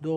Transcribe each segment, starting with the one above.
2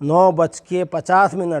9:50